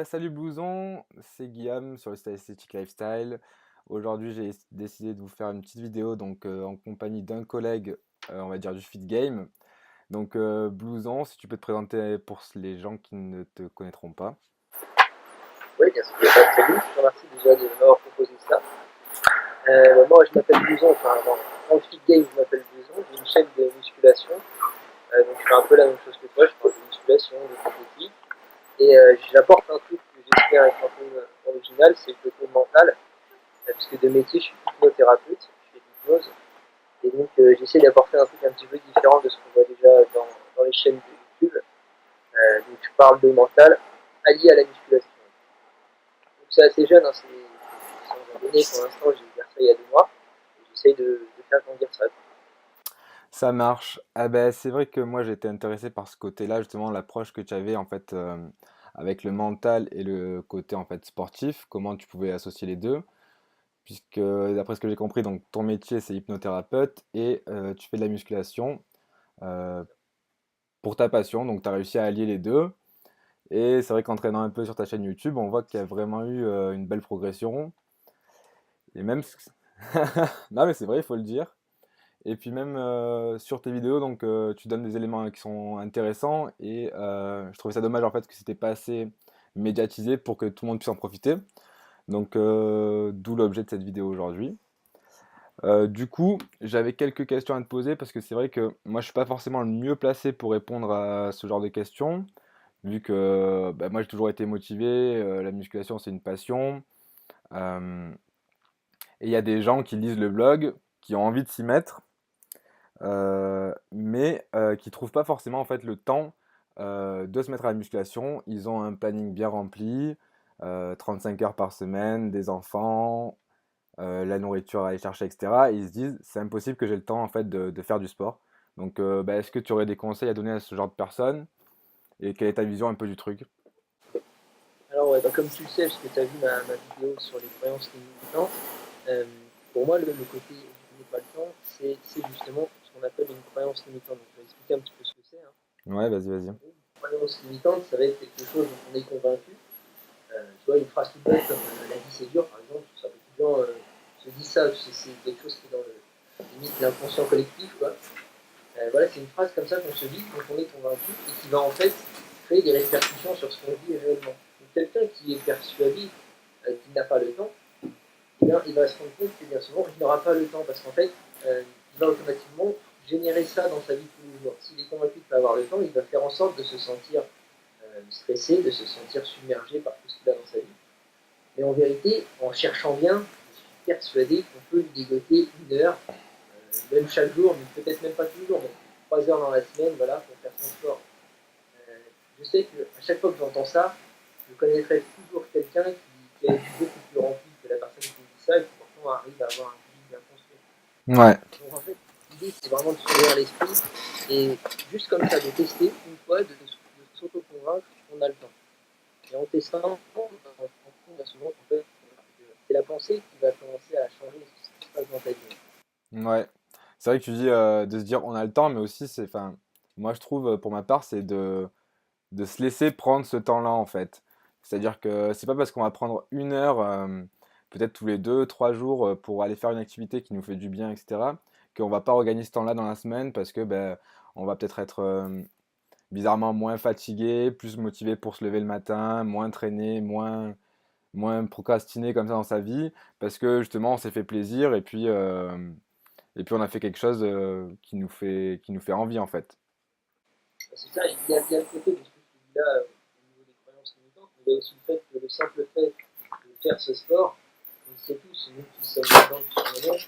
Salut Blouson, c'est Guillaume sur le site Aesthetic Lifestyle. Aujourd'hui, j'ai décidé de vous faire une petite vidéo en compagnie d'un collègue, on va dire du Fit Game. Blouson, si tu peux te présenter pour les gens qui ne te connaîtront pas. Oui, bien sûr. Salut, je te remercie déjà de m'avoir proposé ça. Moi, je m'appelle Blouson, enfin, dans le Fit Game, je m'appelle Blouson, j'ai une chaîne de musculation, donc je fais un peu la même chose que toi, je parle de musculation, de diététique, et j'apporte un truc que j'espère être un peu original, c'est le côté mental, puisque de métier, je suis hypnothérapeute, je fais de l'hypnose, et donc j'essaie d'apporter un truc un petit peu différent de ce qu'on voit déjà dans les chaînes de YouTube. Donc je parle de mental allié à la musculation. Donc c'est assez jeune, hein, c'est sans abonnés pour l'instant, j'ai ouvert ça il y a 2 mois. Et j'essaye de faire grandir ça. Ça marche. Ah ben, c'est vrai que moi j'étais intéressé par ce côté-là, justement l'approche que tu avais avec le mental et le côté en fait sportif, comment tu pouvais associer les deux. Puisque d'après ce que j'ai compris, donc ton métier c'est hypnothérapeute et tu fais de la musculation euh, pour ta passion, donc tu as réussi à allier les deux. Et c'est vrai qu'en traînant un peu sur ta chaîne YouTube, on voit qu'il y a vraiment eu une belle progression. Et même, non mais c'est vrai, il faut le dire. Et puis même sur tes vidéos, tu donnes des éléments qui sont intéressants et je trouvais ça dommage en fait que c'était pas assez médiatisé pour que tout le monde puisse en profiter. D'où l'objet de cette vidéo aujourd'hui. Du coup, j'avais quelques questions à te poser parce que c'est vrai que moi, je suis pas forcément le mieux placé pour répondre à ce genre de questions, vu que bah, moi, j'ai toujours été motivé, la musculation, c'est une passion. euh, et il y a des gens qui lisent le blog, qui ont envie de s'y mettre, mais qui trouvent pas forcément en fait le temps de se mettre à la musculation. Ils ont un planning bien rempli, 35 heures par semaine, des enfants, la nourriture à aller chercher, etc. Et ils se disent, c'est impossible que j'ai le temps en fait de faire du sport. Est-ce que tu aurais des conseils à donner à ce genre de personnes? Et quelle est ta vision un peu du truc? Alors, ouais, bah, comme tu le sais, parce que tu as vu ma vidéo sur les croyances limitantes, euh, pour moi, le côté je n'ai pas le temps, c'est justement ce qu'on appelle une croyance limitante. Donc, je vais expliquer un petit peu ce que c'est. Hein. Ouais, vas-y, vas-y. Une croyance limitante, ça va être quelque chose dont on est convaincu. Tu vois, une phrase toute bête comme la vie c'est dur, par exemple, ça, beaucoup de gens se disent ça, c'est quelque chose qui est dans limite l'inconscient collectif, quoi. Voilà, c'est une phrase comme ça qu'on se dit quand on est convaincu et qui va en fait créer des répercussions sur ce qu'on vit réellement. Donc, quelqu'un qui est persuadé qu'il n'a pas le temps, eh bien, il va se rendre compte que bien souvent, il n'aura pas le temps parce qu'en fait, il va automatiquement générer ça dans sa vie de tous les jours. S'il est convaincu de ne pas avoir le temps, il va faire en sorte de se sentir stressé, de se sentir submergé par tout ce qu'il a dans sa vie. Mais en vérité, en cherchant bien, je suis persuadé qu'on peut lui dégoter 1 heure, même chaque jour, mais peut-être même pas tous les jours, mais 3 heures dans la semaine, voilà, pour faire son sport. Euh, je sais qu'à chaque fois que j'entends ça, je connaîtrai toujours quelqu'un qui a une vie beaucoup plus remplie que la personne qui me dit ça et qui pourtant arrive à avoir un vie bien construit. Ouais, Donc en fait, l'idée c'est vraiment de s'ouvrir l'esprit et juste comme ça, de tester une fois, de s'auto-convaincre qu'on a le temps. Et en testant, on se rend compte souvent qu'en fait, c'est la pensée qui va commencer à changer ce qui se passe dans ta vie. ouais. C'est vrai que tu dis de se dire on a le temps, mais aussi enfin, moi je trouve pour ma part, c'est de se laisser prendre ce temps-là en fait. C'est-à-dire que c'est pas parce qu'on va prendre 1 heure, peut-être tous les 2, 3 jours, pour aller faire une activité qui nous fait du bien, etc., qu'on va pas regagner ce temps-là dans la semaine parce que ben, on va peut-être être bizarrement moins fatigué, plus motivé pour se lever le matin, moins traîné, moins procrastiné comme ça dans sa vie, parce que justement on s'est fait plaisir et puis on a fait quelque chose qui nous fait envie en fait. C'est ça, il y a le côté de ce que tu dis là au niveau des croyances limitantes, mais il y a aussi le fait que le simple fait de faire ce sport, on le sait tous, nous qui sommes dedans depuis un moment,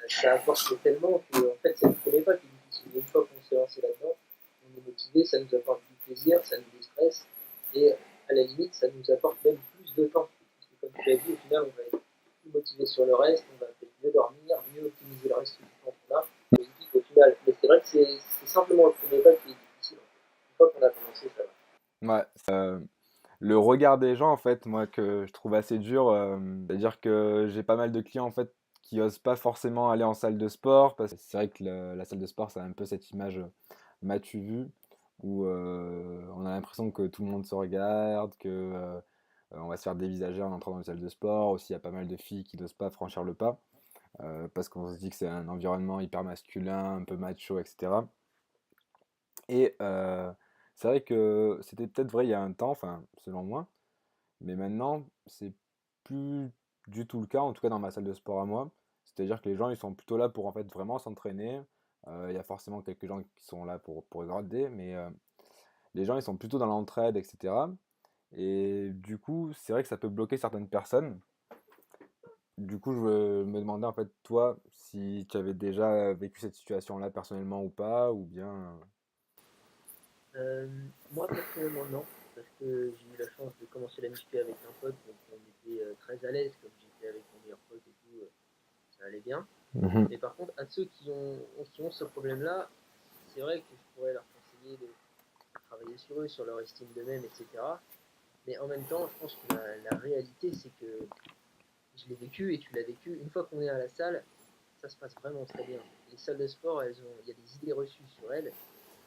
ça apporte tellement que en fait c'est le premier pas qui est difficile. Une fois qu'on s'est lancé là-dedans, on est motivé, ça nous apporte du plaisir, ça nous déstresse, et à la limite ça nous apporte même plus de temps. Parce que comme tu l'as dit, au final on va être plus motivé sur le reste, on va peut-être mieux dormir, mieux optimiser le reste du temps qu'on a, positif au final. Mais c'est vrai que c'est simplement le premier pas qui est difficile. Une fois qu'on a commencé, ça va. Ouais, le regard des gens, en fait, moi, que je trouve assez dur, c'est-à-dire que j'ai pas mal de clients, en fait, qui osent pas forcément aller en salle de sport, parce que c'est vrai que la salle de sport, ça a un peu cette image m'as-tu vu, où on a l'impression que tout le monde se regarde, que On va se faire dévisager en entrant dans une salle de sport. Aussi, il y a pas mal de filles qui n'osent pas franchir le pas, parce qu'on se dit que c'est un environnement hyper masculin, un peu macho, et cetera. Et c'est vrai que c'était peut-être vrai il y a un temps, enfin, selon moi, mais maintenant, c'est plus du tout le cas, en tout cas dans ma salle de sport à moi. C'est-à-dire que les gens, ils sont plutôt là pour en fait vraiment s'entraîner. Il y a forcément quelques gens qui sont là pour regarder, mais les gens, ils sont plutôt dans l'entraide, etc. Et du coup, c'est vrai que ça peut bloquer certaines personnes. Du coup, je me demandais en fait, toi, si tu avais déjà vécu cette situation-là personnellement ou pas, ou bien. Euh, Moi, personnellement, non, parce que j'ai eu la chance de commencer la muscu avec un pote, donc on était très à l'aise, comme j'étais avec mon meilleur pote et tout, ça allait bien. Mhm. Mais par contre, à ceux qui ont ce problème-là, c'est vrai que je pourrais leur conseiller de travailler sur eux, sur leur estime d'eux-mêmes, etc. Mais en même temps, je pense que la réalité, c'est que je l'ai vécu et tu l'as vécu. Une fois qu'on est à la salle, ça se passe vraiment très bien. Les salles de sport, il y a des idées reçues sur elles,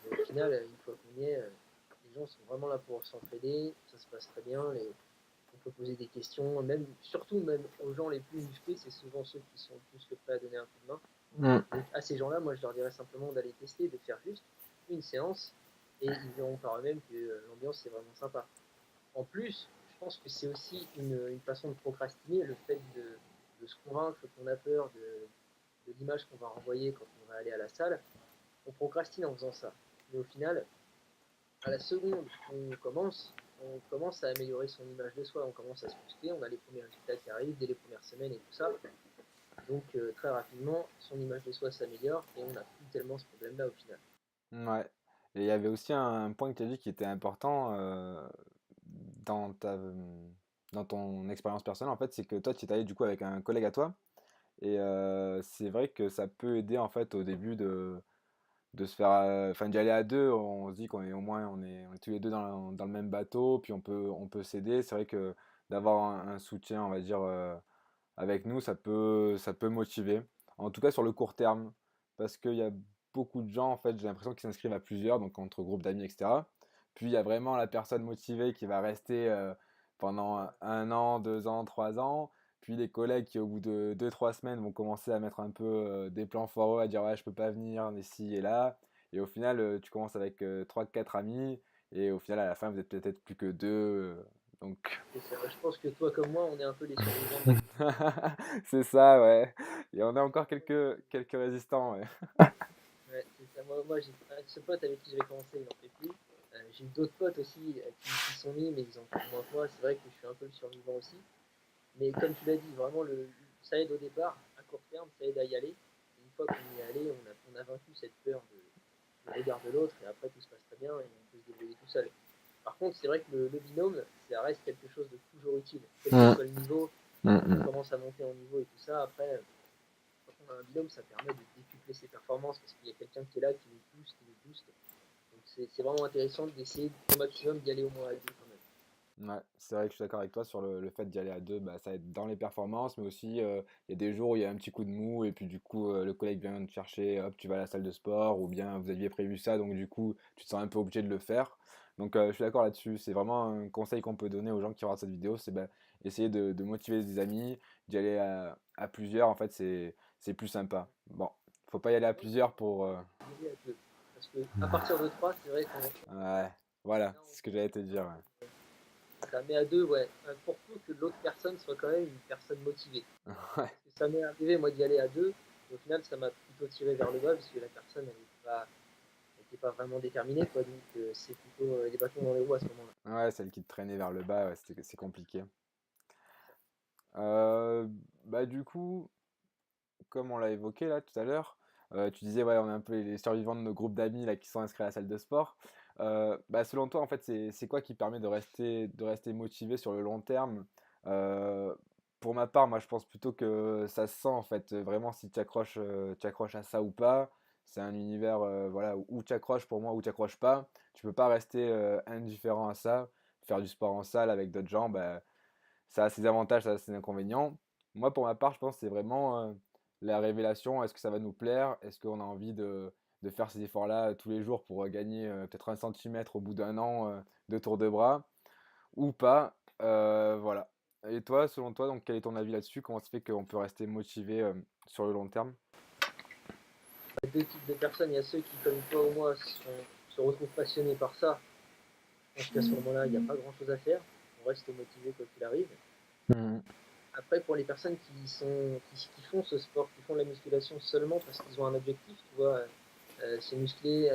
mais au final, une fois qu'on y est, les gens sont vraiment là pour s'entraider, ça se passe très bien, on peut poser des questions, même, surtout même aux gens les plus musclés, c'est souvent ceux qui sont plus que prêts à donner un coup de main. Mm. Donc à ces gens-là, moi je leur dirais simplement d'aller tester, de faire juste une séance, et ils verront par eux-mêmes que l'ambiance est vraiment sympa. En plus, je pense que c'est aussi une façon de procrastiner, le fait de se convaincre qu'on a peur de l'image qu'on va renvoyer quand on va aller à la salle. On procrastine en faisant ça. Mais au final, à la seconde où on commence à améliorer son image de soi, on commence à se muscler, on a les premiers résultats qui arrivent dès les premières semaines et tout ça. Donc très rapidement, son image de soi s'améliore et on n'a plus tellement ce problème-là au final. Ouais. Et il y avait aussi un point que tu as dit qui était important dans dans ton expérience personnelle, en fait, c'est que toi, tu es allé du coup avec un collègue à toi. Et c'est vrai que ça peut aider en fait au début de se faire, enfin d'y aller à deux. On se dit qu'on est au moins, on est tous les deux dans le même bateau, puis on peut s'aider. C'est vrai que d'avoir un soutien, on va dire, avec nous, ça peut motiver. En tout cas sur le court terme, parce qu'il y a beaucoup de gens, en fait, j'ai l'impression qu'ils s'inscrivent à plusieurs, donc entre groupes d'amis, etc. Puis il y a vraiment la personne motivée qui va rester pendant un an, 2 ans, 3 ans. Puis les collègues qui, au bout de 2, 3 semaines, vont commencer à mettre un peu des plans foireux, à dire ouais, je peux pas venir, ici et là. Et au final, tu commences avec 3, 4 amis, et au final, à la fin, vous êtes peut-être plus que deux. Donc, C'est ça. Je pense que toi comme moi, on est un peu les survivants de la course. c'est ça, ouais. Et on a encore quelques résistants, ouais. Ouais, c'est ça. Moi j'ai ce pote avec qui j'avais commencé, il n'en fait plus. J'ai eu d'autres potes aussi qui sont mis, mais ils en font moins que moi. C'est vrai que je suis un peu le survivant aussi. Mais comme tu l'as dit, vraiment, ça aide au départ, à court terme, ça aide à y aller. Et une fois qu'on y est allé, on a vaincu cette peur du regard de l'autre, et après tout se passe très bien et on peut se débrouiller tout seul. Par contre, c'est vrai que le binôme, ça reste quelque chose de toujours utile, quel que Mm, soit le niveau. mm, Quand on mm. commence à monter en niveau et tout ça, après, quand on a un binôme, ça permet de décupler ses performances parce qu'il y a quelqu'un qui est là, qui nous pousse, qui nous booste. Donc c'est vraiment intéressant d'essayer au maximum d'y aller au moins à deux quand même. Ouais, c'est vrai que je suis d'accord avec toi sur le fait d'y aller à deux, bah, ça aide dans les performances, mais aussi il y a des jours où il y a un petit coup de mou et puis du coup le collègue vient te chercher, hop, tu vas à la salle de sport ou bien vous aviez prévu ça, donc du coup tu te sens un peu obligé de le faire. Donc je suis d'accord là-dessus, c'est vraiment un conseil qu'on peut donner aux gens qui regardent cette vidéo, c'est bah, essayer de motiver des amis, d'y aller à plusieurs, en fait c'est plus sympa. Bon, faut pas y aller à Moi, je plusieurs pour... vais y aller à deux. Parce que à partir de trois, c'est vrai qu'on Ouais, voilà, là, c'est ce que j'allais te dire. ça met à deux, ouais. Pour peu que l'autre personne soit quand même une personne motivée. Ouais. Parce que ça m'est arrivé, moi, d'y aller à deux. Et au final, ça m'a plutôt tiré vers le bas, parce que la personne, elle était pas vraiment déterminée, quoi. Donc, c'est plutôt des bâtons dans les roues à ce moment-là. Ouais, celle qui te traînait vers le bas, ouais, c'est compliqué. C'est ça. Euh, Bah du coup, comme on l'a évoqué là tout à l'heure, tu disais ouais, on est un peu les survivants de nos groupes d'amis là qui sont inscrits à la salle de sport. Bah selon toi, en fait, c'est quoi qui permet de rester motivé sur le long terme? Euh, pour ma part, moi je pense plutôt que ça se sent en fait, vraiment si tu accroches à ça ou pas. C'est un univers voilà, où tu accroches pour moi, où tu accroches pas. Tu peux pas rester indifférent à ça. Faire du sport en salle avec d'autres gens, bah, ça a ses avantages, ça a ses inconvénients. Moi, pour ma part, je pense que c'est vraiment la révélation. Est-ce que ça va nous plaire? Est-ce qu'on a envie de faire ces efforts-là tous les jours pour gagner peut-être 1 centimètre au bout d'un an de tour de bras? ou pas. Voilà. Et toi, selon toi, donc quel est ton avis là-dessus? Comment ça se fait qu'on peut rester motivé, sur le long terme? Deux types de personnes. Il y a ceux qui, comme toi ou moi, se retrouvent passionnés par ça. Je pense qu'à ce moment-là, il n'y a pas grand-chose à faire. On reste motivé quoi qu'il arrive. Mmh. Après, pour les personnes qui font ce sport, qui font de la musculation seulement parce qu'ils ont un objectif, tu vois, se muscler,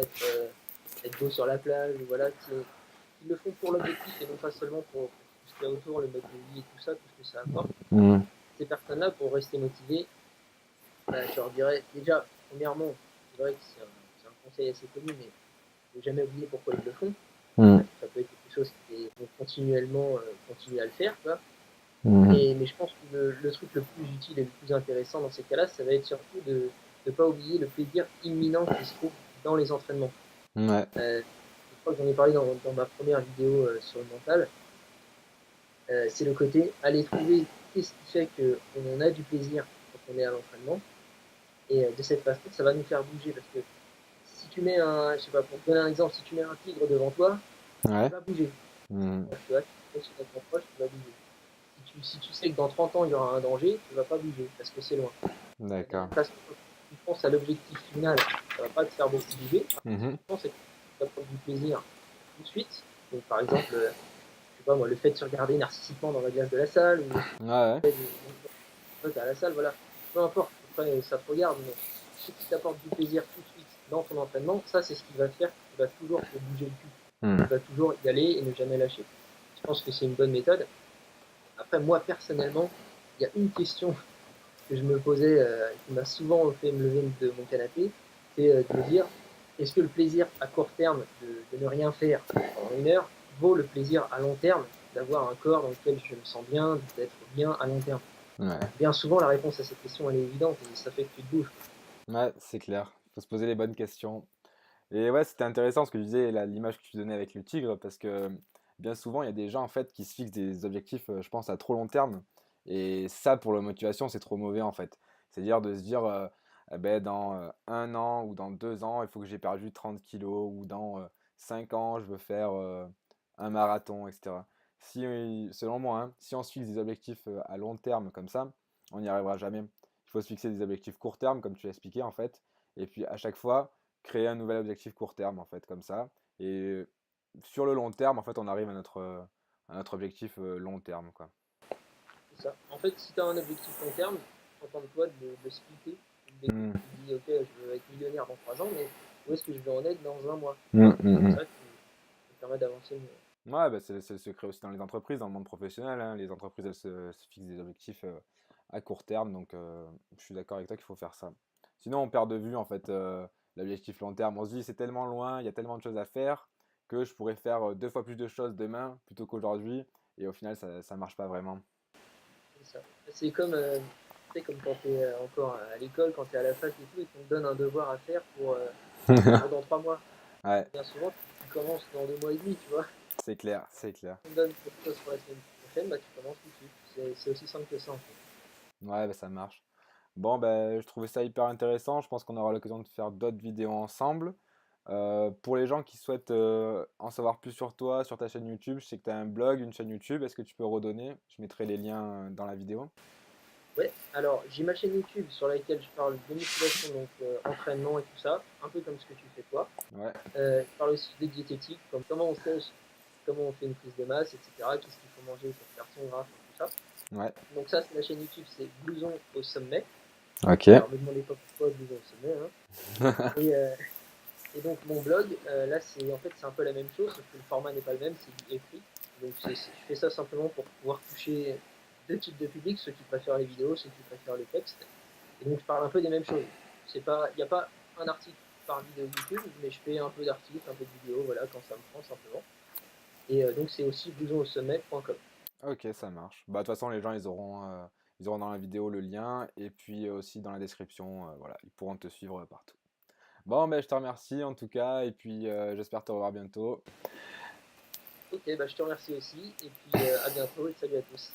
être beau sur la plage, voilà, ils le font pour l'objectif et non pas seulement pour tout ce qu'il y a autour, le mode de vie et tout ça, tout ce que ça apporte. Mmh. Ces personnes-là, pour rester motivées, bah, je leur dirais déjà, premièrement, c'est vrai que c'est un conseil assez connu, mais il ne faut jamais oublier pourquoi ils le font. Mmh. Ça peut être quelque chose qui vont continuellement continuer à le faire, quoi. Mmh. Mais je pense que le truc le plus utile et le plus intéressant dans ces cas-là, ça va être surtout de ne pas oublier le plaisir imminent qui se trouve dans les entraînements. Ouais. Je crois que j'en ai parlé dans ma première vidéo sur le mental. C'est le côté aller trouver qu'est-ce qui fait qu'on a du plaisir quand on est à l'entraînement. Et de cette façon, ça va nous faire bouger. Parce que si tu mets je sais pas, pour te donner un exemple, si tu mets un tigre devant toi, tu Ouais. vas bouger. Mmh. Tu vois, si tu te proche, tu vas bouger. Si tu sais que dans 30 ans, il y aura un danger, tu ne vas pas bouger parce que c'est loin. De la D'accord. même façon, quand tu penses à l'objectif final, ça ne va pas te faire beaucoup bouger. Si Mmh. tu penses que ça prendre du plaisir tout de suite, donc par exemple, je sais pas moi, le fait de se regarder narcissiquement dans la glace de la salle, ou le Ouais, ouais. fait à la salle, voilà, peu importe, après ça te regarde, mais ce qui t'apporte du plaisir tout de suite dans ton entraînement, ça c'est ce qui va faire que tu vas toujours te bouger le cul. Tu Mmh. vas toujours y aller et ne jamais lâcher. Je pense que c'est une bonne méthode. Après, moi personnellement, il y a une question que je me posais, qui m'a souvent fait me lever de mon canapé, c'est de me dire, est-ce que le plaisir à court terme de ne rien faire pendant une heure vaut le plaisir à long terme d'avoir un corps dans lequel je me sens bien, d'être bien à long terme? Ouais. Bien souvent, la réponse à cette question, elle est évidente et ça fait que tu te bouges. Ouais, c'est clair. Faut se poser les bonnes questions. Et ouais, c'était intéressant ce que tu disais, l'image que tu donnais avec le tigre, parce que bien souvent, il y a des gens en fait qui se fixent des objectifs, je pense, à trop long terme. Et ça, pour la motivation, c'est trop mauvais en fait. C'est-à-dire de se dire, eh ben, dans 1 an ou dans 2 ans, il faut que j'ai perdu 30 kilos, ou dans 5 ans, je veux faire un marathon, etc. Si, selon moi, hein, si on se fixe des objectifs à long terme comme ça, on n'y arrivera jamais. Il faut se fixer des objectifs court terme, comme tu l'as expliqué en fait. Et puis à chaque fois, créer un nouvel objectif court terme, en fait, comme ça. Et sur le long terme, en fait, on arrive à notre objectif long terme, quoi. C'est ça. En fait, si tu as un objectif long terme, contente-toi de splitter. Mm. Tu te dis, ok, je veux être millionnaire dans 3 ans, mais où est-ce que je vais en être dans un mois? Mm, mm, Comme mm. ça, ça te permet d'avancer mieux. Ouais, bah, c'est le secret aussi dans les entreprises, dans le monde professionnel, hein. Les entreprises, elles se fixent des objectifs à court terme, donc je suis d'accord avec toi qu'il faut faire ça. Sinon, on perd de vue, en fait, l'objectif long terme. On se dit, c'est tellement loin, il y a tellement de choses à faire, que je pourrais faire 2 fois plus de choses demain plutôt qu'aujourd'hui, et au final, ça marche pas vraiment. C'est ça. C'est comme, tu sais, comme quand tu es encore à l'école, quand tu es à la fac et tout, et qu'on te donne un devoir à faire pour dans 3 mois. Ouais, Bien souvent, tu commences dans 2 mois et demi, tu vois. c'est clair, c'est clair. On te donne quelque chose pour la semaine prochaine, bah, tu commences tout de suite. C'est aussi simple que ça, en fait. Ouais, bah, ça marche. Bon, ben, je trouvais ça hyper intéressant. Je pense qu'on aura l'occasion de faire d'autres vidéos ensemble. Pour les gens qui souhaitent en savoir plus sur toi, sur ta chaîne YouTube, je sais que tu as un blog, une chaîne YouTube. Est-ce que tu peux redonner? Je mettrai les liens dans la vidéo. Ouais, alors j'ai ma chaîne YouTube sur laquelle je parle de musculation, donc entraînement et tout ça, un peu comme ce que tu fais toi. Ouais, Je parle aussi de diététique, comme comment on sèche, comment on fait une prise de masse, etc. Qu'est-ce qu'il faut manger pour faire son gras, tout ça. ouais. Donc ça, c'est la chaîne YouTube, c'est Blouson au sommet. Ok. Alors ne me demandez pas pourquoi Blouson au sommet. Hein. Et, euh, et donc mon blog, là, c'est un peu la même chose, sauf que le format n'est pas le même, c'est du écrit. Donc je fais ça simplement pour pouvoir toucher deux types de publics, ceux qui préfèrent les vidéos, ceux qui préfèrent le texte. Et donc je parle un peu des mêmes choses. Il n'y a pas un article par vidéo YouTube, mais je fais un peu d'articles, un peu de vidéos, voilà, quand ça me prend simplement. Et donc c'est aussi blousonausommet.com. Ok, ça marche. Bah, de toute façon, les gens, ils auront dans la vidéo le lien et puis aussi dans la description. Voilà, ils pourront te suivre partout. Bon, ben, je te remercie en tout cas et puis j'espère te revoir bientôt. Ok, bah je te remercie aussi, et puis à bientôt et salut à tous.